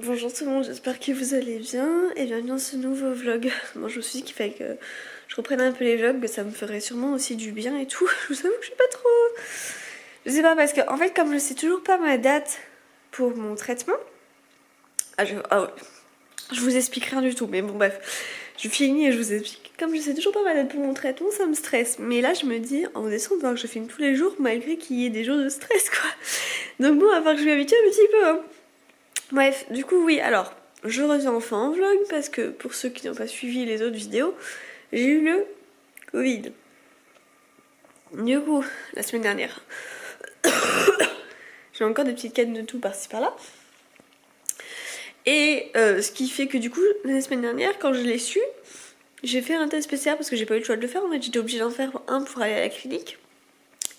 Bonjour tout le monde, j'espère que vous allez bien et bienvenue dans ce nouveau vlog. Bon, je me suis dit qu'il fallait que je reprenne un peu les vlogs, que ça me ferait sûrement aussi du bien et tout. Je vous avoue que je sais pas trop... Je sais pas parce que en fait comme je sais toujours pas ma date pour mon traitement... ouais. Je vous explique rien du tout, mais bon bref. Je finis et je vous explique. Comme je sais toujours pas ma date pour mon traitement, ça me stresse. Mais là je me dis, en décembre, il va falloir que je filme tous les jours malgré qu'il y ait des jours de stress quoi. Donc bon, il va falloir que je m'y habitue un petit peu hein. Bref, du coup oui, alors, je reviens enfin en vlog parce que pour ceux qui n'ont pas suivi les autres vidéos, j'ai eu le Covid. Du coup, la semaine dernière, j'ai encore des petites cannes de tout par-ci par-là. Et ce qui fait que du coup, la semaine dernière, quand je l'ai su, j'ai fait un test PCR parce que j'ai pas eu le choix de le faire. En fait, j'étais obligée d'en faire un pour aller à la clinique.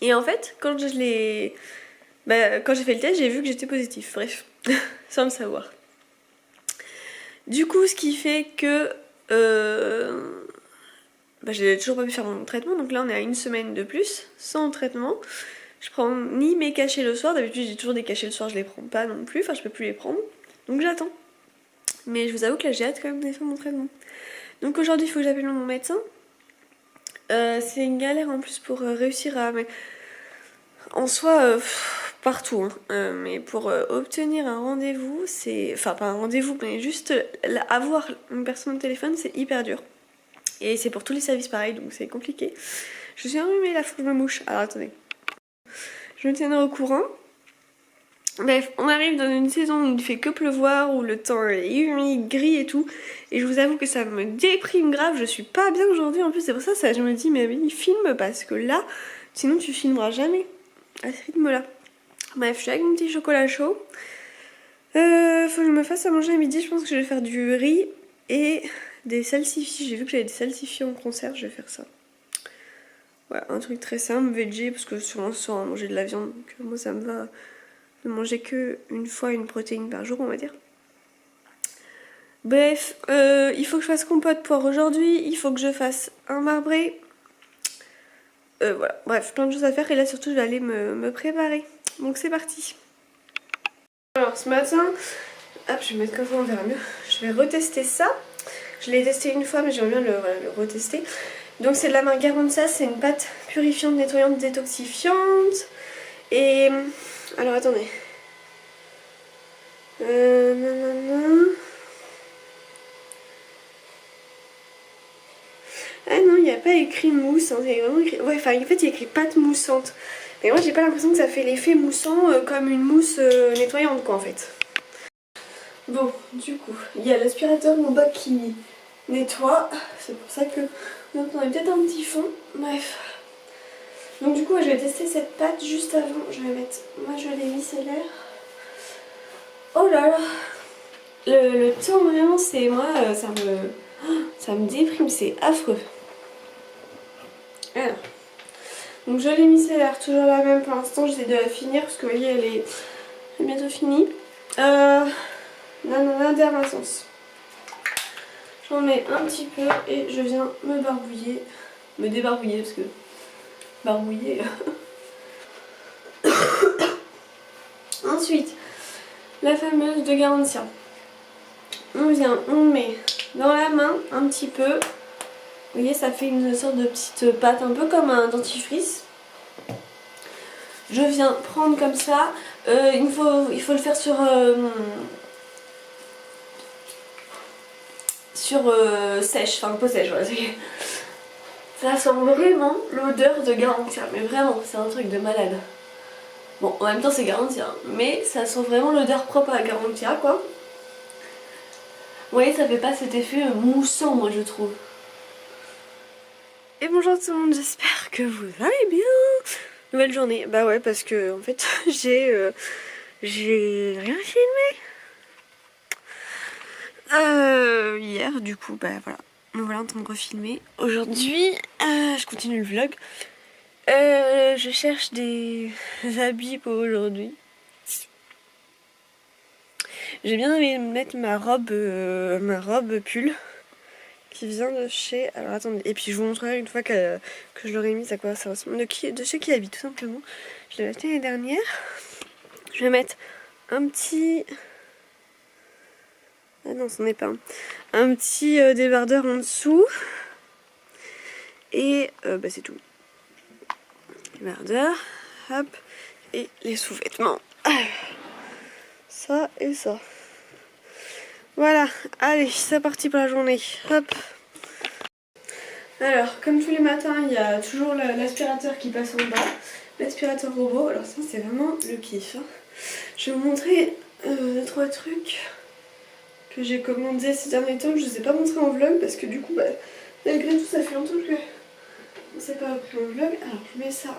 Et en fait, quand je l'ai... quand j'ai fait le test, j'ai vu que j'étais positif. Bref, sans le savoir. Du coup, ce qui fait que j'ai toujours pas pu faire mon traitement, donc là on est à une semaine de plus sans traitement. Je prends ni mes cachets le soir, d'habitude j'ai toujours des cachets le soir, je les prends pas non plus, enfin je peux plus les prendre, donc j'attends. Mais je vous avoue que là j'ai hâte quand même d'aller faire mon traitement. Donc aujourd'hui il faut que j'appelle mon médecin. C'est une galère en plus pour réussir à... Mais en soi, partout, hein. Mais pour obtenir un rendez-vous, c'est... Enfin pas un rendez-vous, mais juste avoir une personne au téléphone, c'est hyper dur. Et c'est pour tous les services pareil, donc c'est compliqué. Je suis enrhumée là, faut que je me mouche. Alors attendez. Je me tiendrai au courant. Bref, on arrive dans une saison où il ne fait que pleuvoir, où le temps est humide, gris et tout. Et je vous avoue que ça me déprime grave, je suis pas bien aujourd'hui. En plus c'est pour ça, je me dis mais oui, filme parce que là, sinon tu filmeras jamais à ce rythme-là. Bref, je suis avec mon petit chocolat chaud. Faut que je me fasse à manger à midi, je pense que je vais faire du riz et des salsifis. J'ai vu que j'avais des salsifis en conserve, je vais faire ça. Voilà, un truc très simple, veggie, parce que souvent ce soir on va manger de la viande, donc moi ça me va de manger que une fois une protéine par jour, on va dire. Bref, il faut que je fasse compote poire aujourd'hui, il faut que je fasse un marbré. Voilà, bref, plein de choses à faire et là surtout je vais aller me préparer. Donc c'est parti. Alors ce matin, hop, je vais mettre comme ça on verra mieux. Je vais retester ça. Je l'ai testé une fois mais j'aimerais bien le retester. Donc c'est de la marque Garantia, c'est une pâte purifiante, nettoyante, détoxifiante. Et... alors attendez. Ah non, il n'y a pas écrit mousse, hein, c'est vraiment écrit... Ouais, enfin en fait il y a écrit pâte moussante. Mais moi j'ai pas l'impression que ça fait l'effet moussant comme une mousse nettoyante quoi en fait. Bon, du coup, il y a l'aspirateur en bas qui nettoie. C'est pour ça que vous entendez peut-être un petit fond. Bref. Donc du coup, je vais tester cette pâte juste avant. Je vais mettre ma gelée micellaire. Oh là là. Le temps vraiment, c'est moi, ça me déprime, c'est affreux. Alors. Donc gelée micellaire, toujours la même pour l'instant. J'essaie de la finir parce que vous voyez, elle est bientôt finie. Nanana Dermasense. J'en mets un petit peu et je viens me barbouiller. Me débarbouiller parce que... barbouiller... Ensuite, la fameuse de Garantia. On met dans la main un petit peu. Vous voyez, ça fait une sorte de petite pâte, un peu comme un dentifrice. Je viens prendre comme ça. Il faut le faire sur sèche, enfin peau sèche, voilà. Ça sent vraiment l'odeur de Garantia, mais vraiment, c'est un truc de malade. Bon, en même temps c'est Garantia, mais ça sent vraiment l'odeur propre à Garantia, quoi. Vous voyez, ça fait pas cet effet moussant, moi je trouve. Et bonjour tout le monde, j'espère que vous allez bien. Nouvelle journée, bah ouais, parce que en fait j'ai rien filmé hier, du coup, bah voilà. Me voilà en train de refilmer. Aujourd'hui, je continue le vlog. Je cherche des habits pour aujourd'hui. J'ai bien envie de mettre ma robe pull qui vient de chez... Alors attendez, et puis je vous montrerai une fois que je l'aurai mise à quoi ça ressemble. De chez qui habite tout simplement. Je l'ai acheté l'année dernière. Je vais mettre un petit Ah non, c'en est pas un petit débardeur en dessous. Et bah c'est tout. Débardeur, hop, et les sous-vêtements. Ça et ça. Voilà, allez, c'est parti pour la journée. Hop. Alors, comme tous les matins, il y a toujours l'aspirateur qui passe en bas. L'aspirateur robot, alors ça c'est vraiment le kiff. Hein. Je vais vous montrer 3 trucs que j'ai commandés ces derniers temps que je ne vous ai pas montré en vlog parce que du coup, bah, malgré tout, ça fait longtemps que on ne s'est pas repris en vlog. Alors, je mets ça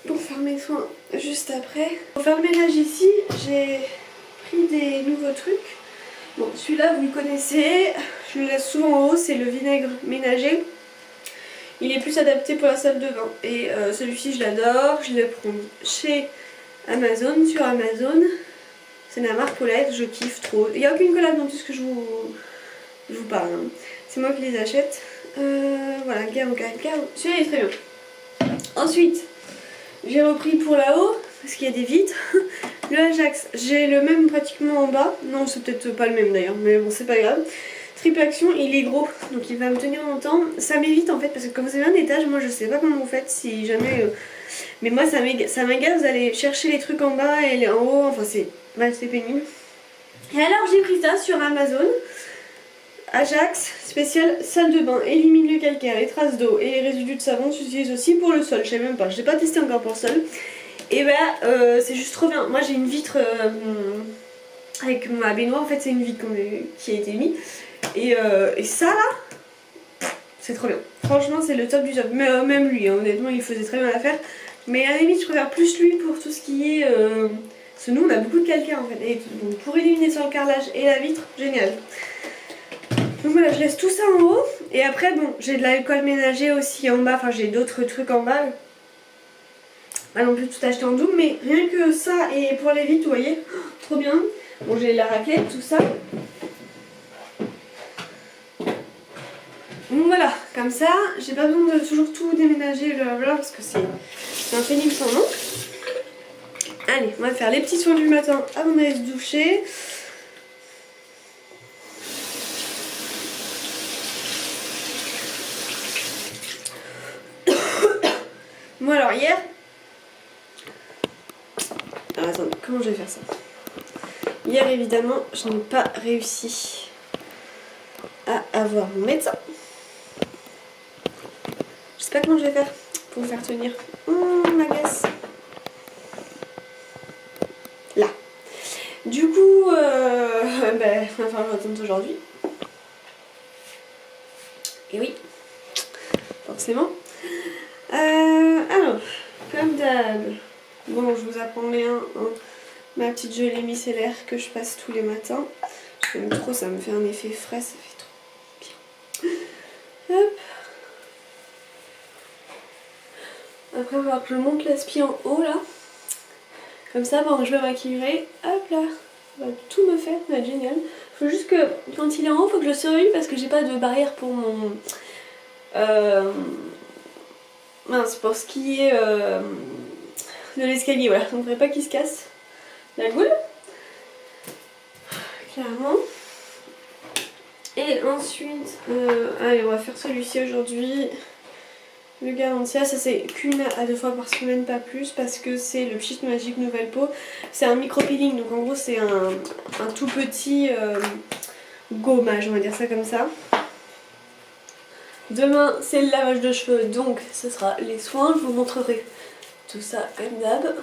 pour faire mes soins juste après. Pour faire le ménage ici, j'ai pris des nouveaux trucs. Bon, celui-là, vous le connaissez, je le laisse souvent en haut, c'est le vinaigre ménager. Il est plus adapté pour la salle de bain. Et celui-ci, je l'adore, je le prends chez Amazon, sur Amazon. C'est la marque Paulette, je kiffe trop. Il n'y a aucune collab dans tout ce que je vous parle. Hein. C'est moi qui les achète. Voilà, Gao. Celui-là, il est très bien. Ensuite, j'ai repris pour là-haut, parce qu'il y a des vitres. Le Ajax, j'ai le même pratiquement en bas. Non, c'est peut-être pas le même d'ailleurs, mais bon, c'est pas grave. Triple action, il est gros, donc il va me tenir longtemps. Ça m'évite en fait, parce que comme c'est un étage, moi je sais pas comment vous faites si jamais... Mais moi ça m'égale, vous allez chercher les trucs en bas et les en haut, enfin c'est pénible. Et alors j'ai pris ça sur Amazon. Ajax, spécial salle de bain, élimine le calcaire, les traces d'eau et les résidus de savon s'utilisent aussi pour le sol. Je sais même pas, je l'ai pas testé encore pour le sol. Et bah c'est juste trop bien. Moi j'ai une vitre avec ma baignoire, en fait c'est une vitre qui a été mise. Et ça là, c'est trop bien. Franchement c'est le top du top. Mais même lui, hein, honnêtement il faisait très bien l'affaire. Mais à la limite je préfère plus lui pour tout ce qui est... Parce que nous on a beaucoup de calcaire en fait. Et donc pour éliminer sur le carrelage et la vitre, génial. Donc voilà, je laisse tout ça en haut. Et après bon, j'ai de l'alcool ménager aussi en bas. Enfin j'ai d'autres trucs en bas. Pas non plus tout acheté en double. Mais rien que ça et pour les vitres, vous voyez, trop bien. Bon j'ai la raclette, tout ça. Donc voilà, comme ça, j'ai pas besoin de toujours tout déménager, blablabla, parce que c'est un pénible sans nom. Allez, on va faire les petits soins du matin avant d'aller se doucher. Bon alors hier... Alors attendez, comment je vais faire ça? Hier évidemment, je n'ai pas réussi à avoir mon médecin. Je sais pas comment je vais faire pour me faire tenir. Ma glace. Là. Du coup, ben, il va falloir que j'attende aujourd'hui. Et oui, forcément. Alors, comme d'hab, bon, je vous apprends rien. Hein, ma petite gelée micellaire que je passe tous les matins. J'aime trop, ça me fait un effet frais, ça fait trop bien. Hop. Après, il va falloir que je monte l'aspi en haut là. Comme ça, bon, je vais maquiller. Hop là, ça va tout me faire, ça va être génial. Faut juste que quand il est en haut, faut que je le surveille parce que j'ai pas de barrière pour mon. Mince, pour ce qui est de l'escalier, voilà. Donc, il ne faudrait pas qu'il se casse la goule. Clairement. Et ensuite, allez, on va faire celui-ci aujourd'hui. Le Garantia, ça c'est qu'une à 2 fois par semaine, pas plus, parce que c'est le Pchit Magic Nouvelle Peau. C'est un micro-peeling, donc en gros c'est un tout petit gommage, on va dire ça comme ça. Demain c'est le lavage de cheveux, donc ce sera les soins, je vous montrerai tout ça comme d'hab.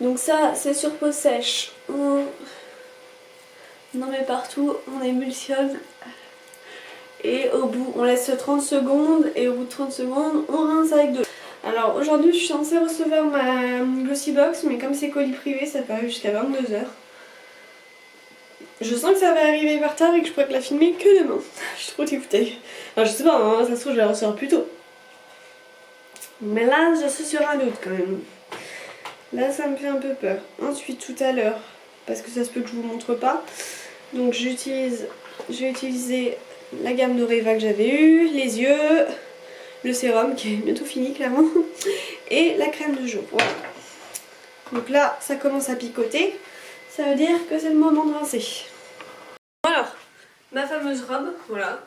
Donc ça c'est sur peau sèche, on en met partout, on émulsionne. Et au bout, on laisse 30 secondes et au bout de 30 secondes, on rince avec de l'eau. Alors aujourd'hui, je suis censée recevoir ma Glossy Box, mais comme c'est colis privé, ça peut aller jusqu'à 22 h. Je sens que ça va arriver par tard et que je pourrais la filmer que demain. Je suis trop dégoûtée. Enfin, je sais pas, hein, ça se trouve, je la recevoir plus tôt. Mais là, je suis sur un doute quand même. Là, ça me fait un peu peur. Ensuite, tout à l'heure, parce que ça se peut que je vous montre pas, donc je vais utiliser la gamme d'Oreva que j'avais eue, les yeux, le sérum qui est bientôt fini clairement, et la crème de jour. Voilà. Donc là, ça commence à picoter. Ça veut dire que c'est le moment de rincer. Alors, ma fameuse robe, voilà.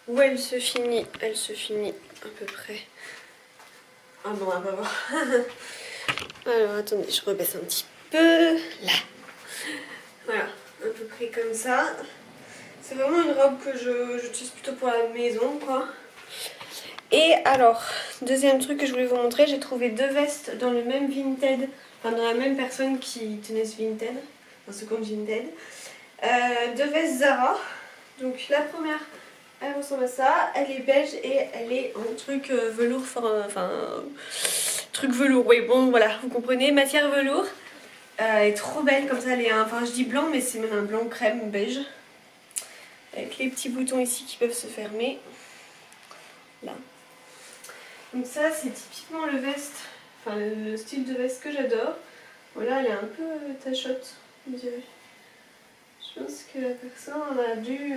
Où elle se finit à peu près. Ah bon, on va voir. Alors, attendez, je rebaisse un petit peu. Là. Voilà, à peu près comme ça. C'est vraiment une robe que j'utilise plutôt pour la maison, quoi. Et alors, deuxième truc que je voulais vous montrer, j'ai trouvé 2 vestes dans le même Vinted, enfin dans la même personne qui tenait ce Vinted, dans ce compte Vinted. 2 vestes Zara. Donc la première, elle ressemble à ça, elle est beige et elle est en truc velours, enfin truc velours, oui bon voilà, vous comprenez, matière velours. Elle est trop belle comme ça, elle est, enfin je dis blanc mais c'est même un blanc crème beige. Avec les petits boutons ici qui peuvent se fermer. Là. Donc ça c'est typiquement le veste, enfin le style de veste que j'adore. Voilà, elle est un peu tachotte, je dirais. Je pense que la personne a dû,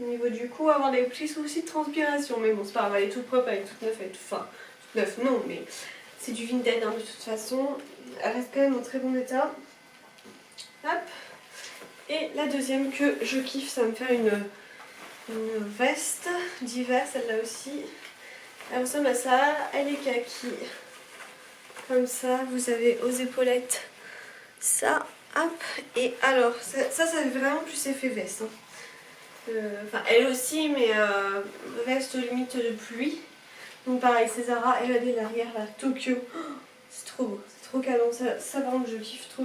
au niveau du cou, avoir des petits soucis de transpiration. Mais bon, c'est pas grave, elle est toute propre, elle est toute neuve, enfin, toute neuve non, mais c'est du Vinted hein, de toute façon. Elle reste quand même en très bon état. Hop. Et la deuxième que je kiffe, ça va me faire une veste d'hiver, celle-là aussi. Elle ressemble à ça, elle est kaki. Comme ça, vous avez aux épaulettes ça, hop. Et alors, ça fait vraiment plus effet veste. Hein. Enfin, elle aussi, mais veste limite de pluie. Donc pareil, c'est Zara, elle a dès l'arrière, là, Tokyo. Oh, c'est trop beau, c'est trop canon, ça par contre je kiffe trop.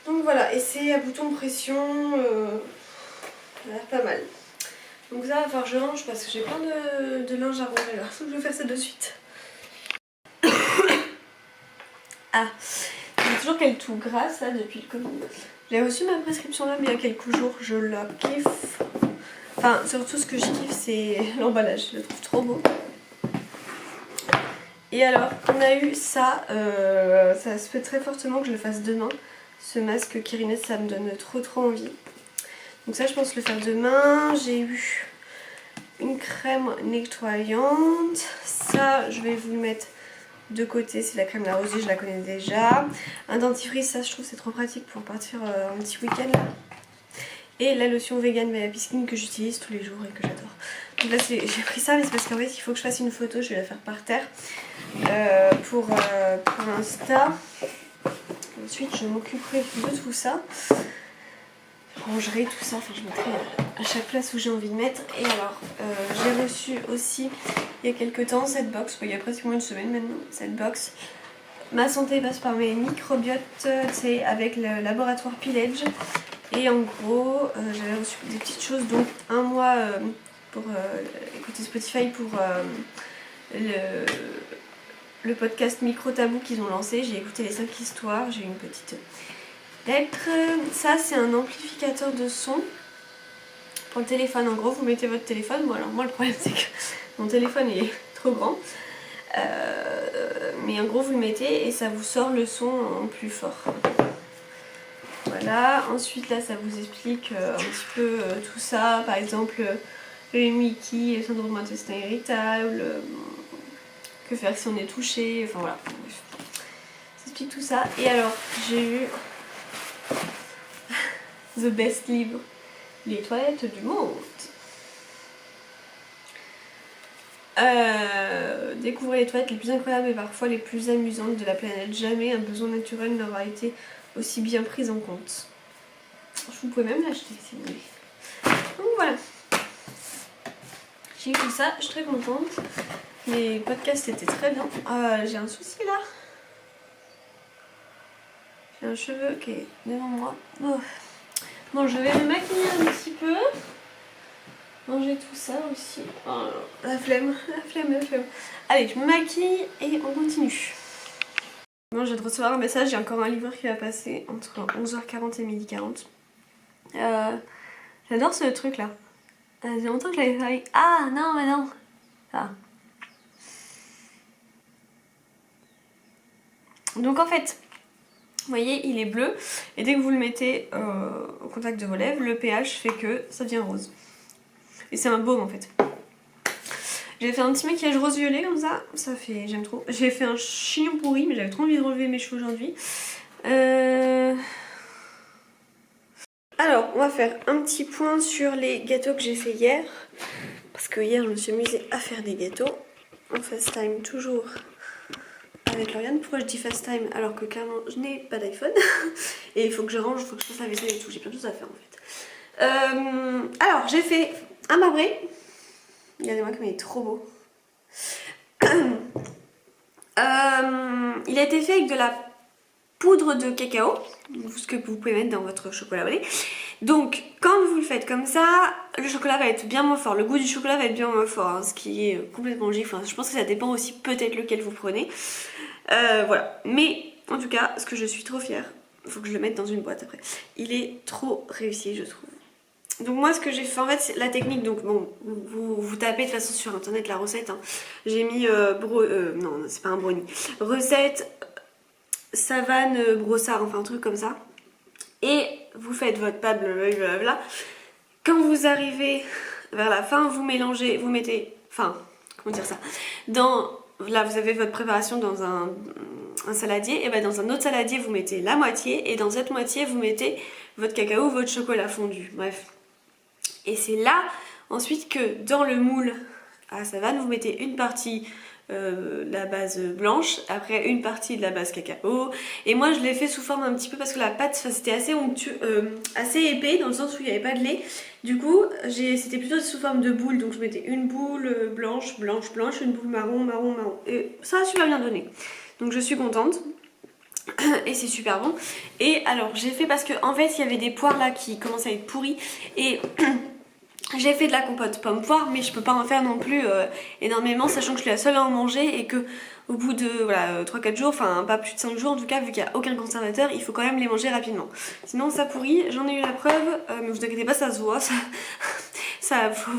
Donc voilà, et c'est à bouton pression, ça a l'air pas mal. Donc ça va falloir que je range parce que j'ai plein de linge à ranger là, je vais faire ça de suite. Ah, j'ai toujours qu'elle tout grasse là depuis le Covid. J'ai reçu ma prescription là mais il y a quelques jours, je la kiffe. Enfin, surtout ce que je kiffe c'est l'emballage, je le trouve trop beau. Et alors, on a eu ça, ça se fait très fortement que je le fasse demain. Ce masque Kirines, ça me donne trop envie. Donc ça, je pense le faire demain. J'ai eu une crème nettoyante. Ça, je vais vous le mettre de côté. C'est la crème La Rosée, je la connais déjà. Un dentifrice, ça, je trouve c'est trop pratique pour partir un petit week-end. Et la lotion vegan Baby Skin que j'utilise tous les jours et que j'adore. Donc là, j'ai pris ça, mais c'est parce qu'en fait, il faut que je fasse une photo. Je vais la faire par terre pour Insta. Ensuite, je m'occuperai de tout ça. Je rangerai tout ça, enfin je mettrai à chaque place où j'ai envie de mettre. Et alors, j'ai reçu aussi il y a quelques temps cette box, il y a pratiquement une semaine maintenant, cette box. Ma santé passe par mes microbiotes, c'est avec le laboratoire Pillage. Et en gros, j'avais reçu des petites choses, donc un mois pour écouter Spotify pour le podcast Micro Tabou qu'ils ont lancé. J'ai écouté les 5 histoires, j'ai eu une petite lettre. Ça, c'est un amplificateur de son pour le téléphone. En gros, vous mettez votre téléphone. Bon, alors moi, le problème, c'est que mon téléphone est trop grand. Mais en gros, vous le mettez et ça vous sort le son en plus fort. Voilà. Ensuite, là, ça vous explique un petit peu tout ça. Par exemple, le Mickey, le syndrome intestin irritable. Que faire si on est touché, enfin voilà, ça explique tout ça. Et alors, j'ai eu The Best Livre, les toilettes du monde. Découvrez les toilettes les plus incroyables et parfois les plus amusantes de la planète. Jamais un besoin naturel n'aura été aussi bien pris en compte. Vous pouvez même l'acheter si vous voulez. Donc voilà. J'ai eu tout ça, je suis très contente. Les podcasts étaient très bien. J'ai un souci là. J'ai un cheveu qui est devant moi. Oh. Bon, je vais me maquiller un petit peu. Manger tout ça aussi. Oh, la flemme. Allez, je me maquille et on continue. Bon, je viens de recevoir un message. J'ai encore un livreur qui va passer entre 11h40 et 12h40. J'adore ce truc là. Ça faisait longtemps que je l'avais fait. Ah non, mais non. Ah. Donc en fait, vous voyez, il est bleu et dès que vous le mettez au contact de vos lèvres, le pH fait que ça devient rose. Et c'est un baume en fait. J'ai fait un petit maquillage rose-violet comme ça. Ça fait... j'aime trop. J'ai fait un chignon pourri mais j'avais trop envie de relever mes cheveux aujourd'hui. Alors, on va faire un petit point sur les gâteaux que j'ai fait hier. Parce que hier, je me suis amusée à faire des gâteaux. En FaceTime, toujours avec Lauriane. Pourquoi je dis FaceTime alors que clairement, je n'ai pas d'iPhone. Et il faut que je range, il faut que je fasse la vaisselle et tout. J'ai plein de choses à faire en fait. Alors, j'ai fait un marbré. Regardez-moi comme il est trop beau. Il a été fait avec de la poudre de cacao, ce que vous pouvez mettre dans votre chocolat au lait. Donc quand vous le faites comme ça, le chocolat va être bien moins fort, le goût du chocolat va être bien moins fort, hein, ce qui est complètement logique. Enfin, je pense que ça dépend aussi peut-être lequel vous prenez. Voilà, mais en tout cas, ce que je suis trop fière, il faut que je le mette dans une boîte après. Il est trop réussi, je trouve. Donc moi ce que j'ai fait en fait c'est la technique, donc bon vous tapez de toute façon sur internet la recette, hein. J'ai mis non c'est pas un brownie, recette savane brossard, enfin un truc comme ça, et vous faites votre pâte blablabla. Quand vous arrivez vers la fin vous mélangez, vous mettez, enfin comment dire ça, là vous avez votre préparation dans un saladier, et ben dans un autre saladier vous mettez la moitié, et dans cette moitié vous mettez votre cacao, votre chocolat fondu, bref. Et c'est là ensuite que dans le moule à savane vous mettez une partie la base blanche, après une partie de la base cacao, et moi je l'ai fait sous forme un petit peu parce que la pâte c'était assez assez épais dans le sens où il n'y avait pas de lait, du coup c'était plutôt sous forme de boule, donc je mettais une boule blanche, une boule marron, et ça a super bien donné, donc je suis contente. Et c'est super bon. Et alors j'ai fait parce que en fait il y avait des poires là qui commençaient à être pourries, et j'ai fait de la compote pomme-poire, mais je peux pas en faire non plus énormément, sachant que je suis la seule à en manger et que au bout de voilà, 3-4 jours, enfin pas plus de 5 jours en tout cas, vu qu'il n'y a aucun conservateur, il faut quand même les manger rapidement. Sinon ça pourrit, j'en ai eu la preuve, mais vous inquiétez pas, ça se voit,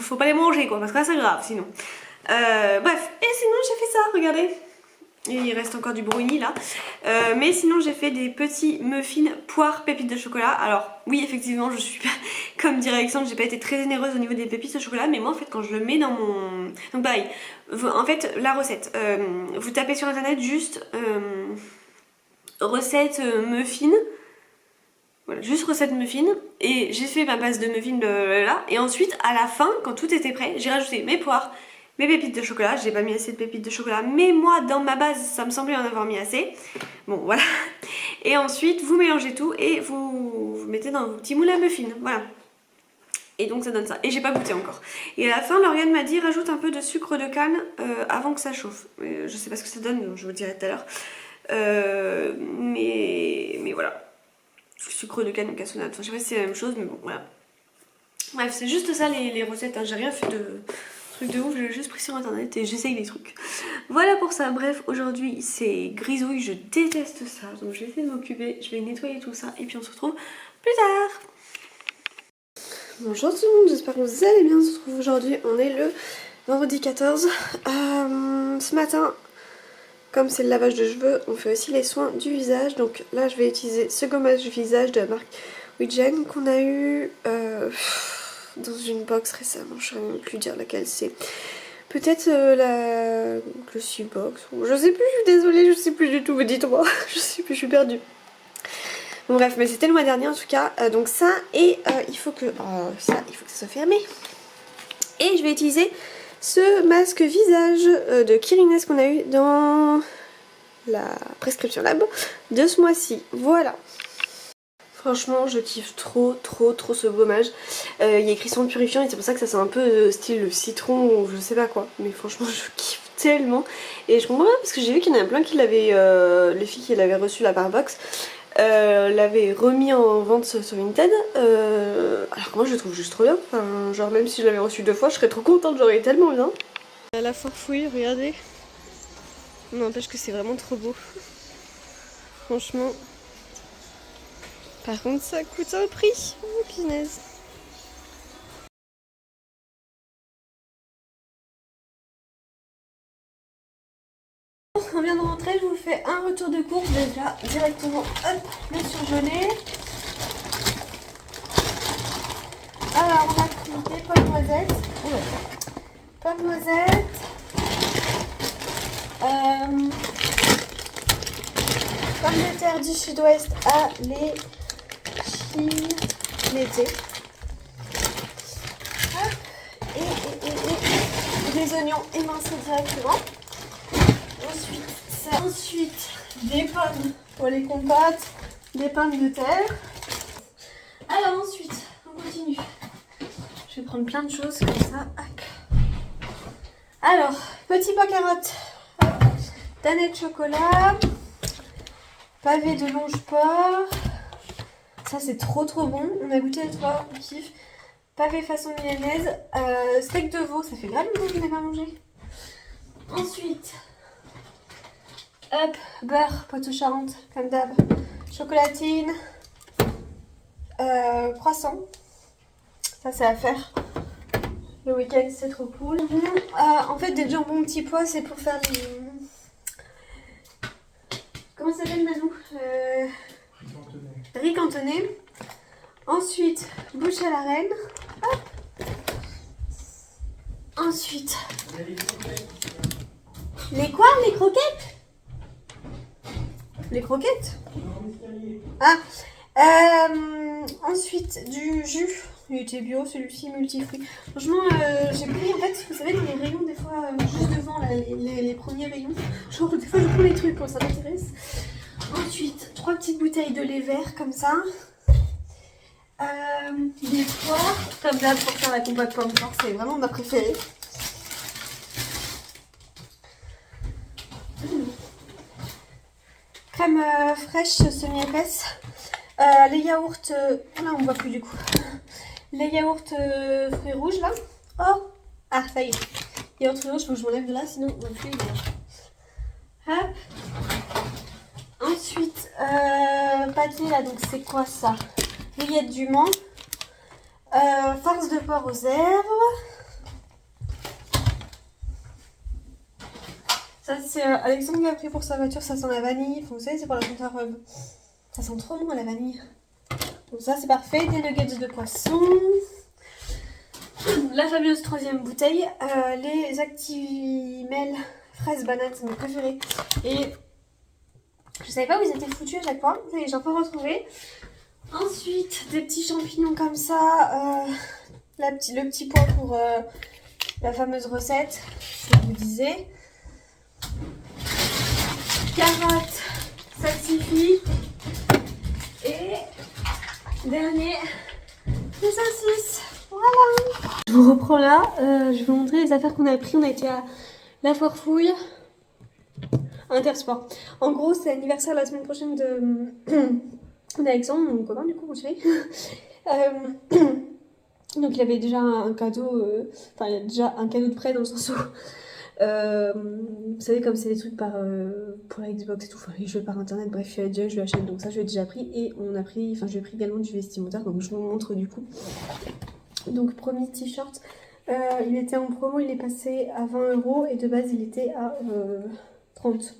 faut pas les manger quoi, parce que là c'est grave sinon. Bref, et sinon j'ai fait ça, regardez. Et il reste encore du brownie là, mais sinon j'ai fait des petits muffins poire pépites de chocolat. Alors oui effectivement je suis pas comme dirait Alexandre, j'ai pas été très généreuse au niveau des pépites de chocolat, mais moi en fait quand je le mets dans mon... Donc pareil, en fait la recette, vous tapez sur internet juste recette muffin, voilà, juste recette muffin, et j'ai fait ma base de muffin là, et ensuite à la fin quand tout était prêt j'ai rajouté mes poires, mes pépites de chocolat. J'ai pas mis assez de pépites de chocolat, mais moi dans ma base ça me semblait en avoir mis assez. Bon voilà. Et ensuite vous mélangez tout et vous mettez dans vos petits moules à muffins. Voilà. Et donc ça donne ça. Et j'ai pas goûté encore. Et à la fin Lauriane m'a dit rajoute un peu de sucre de canne avant que ça chauffe. Je sais pas ce que ça donne, donc je vous le dirai tout à l'heure. Mais voilà. Sucre de canne ou cassonade. Enfin je sais pas si c'est la même chose, mais bon voilà. Bref, c'est juste ça les recettes, hein. J'ai rien fait de ouf, j'ai juste pris sur internet et j'essaye des trucs. Voilà pour ça. Bref, aujourd'hui c'est grisouille, je déteste ça, donc je vais essayer de m'occuper, je vais nettoyer tout ça et puis on se retrouve plus tard. Bonjour tout le monde, j'espère que vous allez bien. On se retrouve aujourd'hui, on est le vendredi 14. Ce matin, comme c'est le lavage de cheveux, on fait aussi les soins du visage. Donc là je vais utiliser ce gommage du visage de la marque Wijen qu'on a eu dans une box récemment, je ne saurais même plus dire laquelle c'est. Peut-être la Glossy Box, ou je sais plus, je suis désolée, je sais plus du tout, dites-moi, je sais plus, je suis perdue. Bon bref, mais c'était le mois dernier en tout cas, donc ça, et il faut que ça soit fermé. Et je vais utiliser ce masque visage de Kirines qu'on a eu dans la prescription lab de ce mois-ci, voilà. Franchement je kiffe trop ce gommage. Il y a écrit son purifiant et c'est pour ça que ça sent un peu style citron ou je sais pas quoi. Mais franchement je kiffe tellement. Et je comprends pas parce que j'ai vu qu'il y en a plein qui l'avaient, les filles qui l'avaient reçu là par box, l'avaient remis en vente sur Vinted. Alors que moi je le trouve juste trop bien. Enfin, genre même si je l'avais reçu 2 fois je serais trop contente, j'aurais tellement bien. La farfouille, regardez. N'empêche que c'est vraiment trop beau. Franchement. Par contre ça coûte un prix, oh punaise. On vient de rentrer, je vous fais un retour de course déjà directement, hop, le surgelé. Alors on a pris des pommes noisettes, pommes noisettes, Pommes de terre du sud-ouest à les l'été. Et des oignons émincés directement. Ensuite, des pommes pour les compotes, des pommes de terre. Alors ensuite, on continue. Je vais prendre plein de choses comme ça. Alors, petit pot carotte, danette de chocolat, pavé de longe-porc. Ça c'est trop bon. On a goûté les trois, on kiffe. Pavé façon milanaise, steak de veau, ça fait grave longtemps que je n'ai pas mangé. Ensuite, hop, beurre, Poitou-Charentes, comme d'hab, chocolatine, croissant. Ça c'est à faire. Le week-end c'est trop cool. En fait, des jambons petits pois, c'est pour faire les... Comment ça s'appelle Manou riz cantonné. Ensuite, bouche à la reine. Hop. Ensuite, les quoi? Les croquettes? Les croquettes? Ah. Ensuite, du jus. Il était bio, celui-ci multifruits. Franchement, j'ai pris, en fait, vous savez, dans les rayons, des fois, juste devant là, les premiers rayons. Genre, des fois, je prends les trucs quand ça m'intéresse. Ensuite, 3 petites bouteilles de lait vert, comme ça. Des poires, comme d'hab pour faire la compote pomme fort, c'est vraiment ma préférée. Crème fraîche semi-épaisse. Les yaourts, là on voit plus du coup. Les yaourts fruits rouges là. Oh, ah ça y est. Yaourts fruits rouges, faut que je m'enlève de là, sinon on va plus les voir. Hop. Ensuite, pâté là, donc c'est quoi ça? Rillettes du Mans, farce de porc aux herbes. Ça c'est Alexandre qui a pris pour sa voiture, ça sent la vanille. Vous savez, c'est pour la compta robe. Ça sent trop bon la vanille. Donc ça c'est parfait. Des nuggets de poisson. La fameuse 3e bouteille. Les Actimel fraises bananes, c'est mes préférés. Et je savais pas où ils étaient foutus à chaque fois. J'ai un peu retrouvé. Ensuite, des petits champignons comme ça. Le petit pot pour la fameuse recette que je vous disais. Carottes, salsifis. Et dernier, les saucisses. Voilà. Je vous reprends là. Je vais vous montrer les affaires qu'on a pris. On a été à la Foire Fouille. Intersport. En gros, c'est l'anniversaire la semaine prochaine d'Alexandre, mon copain, du coup, vous savez. Donc, il avait déjà un cadeau. Enfin, il y a déjà un cadeau de prêt dans le sens où. Vous savez, comme c'est des trucs pour la Xbox et tout, enfin, les jeux par internet, bref, déjà, je lui achète. Donc, ça, je l'ai déjà pris. Et on a pris. Enfin, je lui ai pris également du vestimentaire. Donc, je vous montre du coup. Donc, premier t-shirt. Il était en promo, il est passé à 20 € et de base, il était à 30.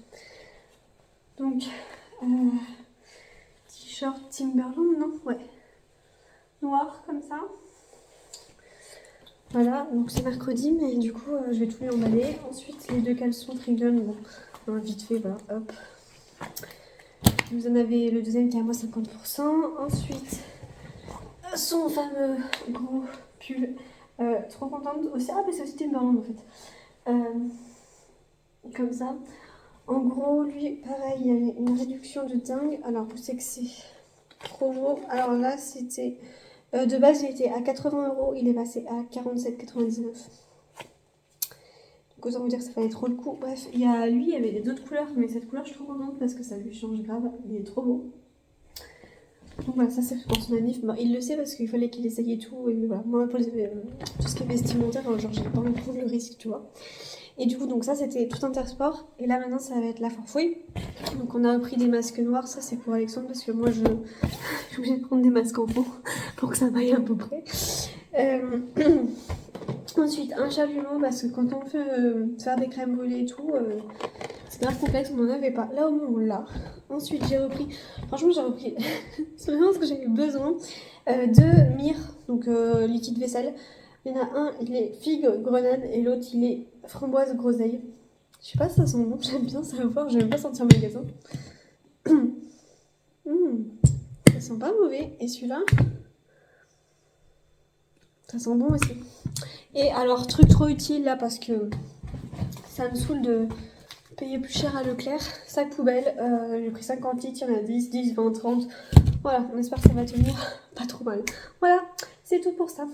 Donc, t-shirt Timberland, non? Ouais. Noir, comme ça. Voilà, donc c'est mercredi, mais du coup, je vais tout lui emballer. Ensuite, les 2 caleçons Trigun, bon, vite fait, voilà, hop. Vous en avez le deuxième qui est à moi 50%. Ensuite, son fameux gros pull. Trop contente aussi. Ah, mais c'est aussi Timberland en fait. Comme ça. En gros, lui, pareil, il y a une réduction de dingue. Alors, vous savez que c'est promo. Alors là, c'était... de base, il était à 80 €. Il est passé à 47,99 €. Donc, autant vous dire que ça fallait trop le coup. Bref, il y a lui, il y avait d'autres couleurs. Mais cette couleur, je suis trop contente parce que ça lui change grave. Il est trop beau. Donc voilà, ça c'est pour son manif. Bon, il le sait parce qu'il fallait qu'il essaye et tout. Et voilà, moi, pour tout ce qui est vestimentaire, genre, j'ai pas envie de prendre le risque, tu vois. Et du coup, donc ça c'était tout Intersport. Et là maintenant, ça va être la Foire Fouille. Donc on a repris des masques noirs. Ça c'est pour Alexandre parce que moi, je suis obligée de prendre des masques en fond pour que ça vaille à peu près. Ensuite, un chalumeau parce que quand on fait faire des crèmes brûlées et tout, c'est grave complexe, on n'en avait pas. Là au moins on l'a. Ensuite, j'ai repris, franchement j'ai repris, c'est vraiment ce que j'avais besoin, de myrrhe, donc liquide vaisselle. Il y en a un, il est figue grenade et l'autre il est framboise groseille. Je sais pas si ça sent bon, j'aime bien savoir, j'aime pas sentir magasin. Ça sent pas mauvais. Et celui-là, ça sent bon aussi. Et alors, truc trop utile là, parce que ça me saoule de payer plus cher à Leclerc. Sac poubelle, j'ai pris 50 litres, il y en a 10, 10, 20, 30. Voilà, on espère que ça va tenir pas trop mal. Voilà, c'est tout pour ça.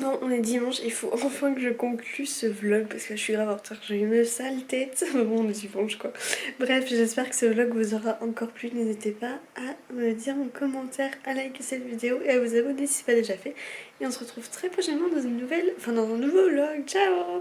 Bon, on est dimanche, il faut enfin que je conclue ce vlog parce que je suis grave en retard, j'ai une sale tête. Bon, on est dimanche quoi. Bref, j'espère que ce vlog vous aura encore plu. N'hésitez pas à me dire en commentaire, à liker cette vidéo et à vous abonner si ce n'est pas déjà fait. Et on se retrouve très prochainement dans une nouvelle, dans un nouveau vlog. Ciao!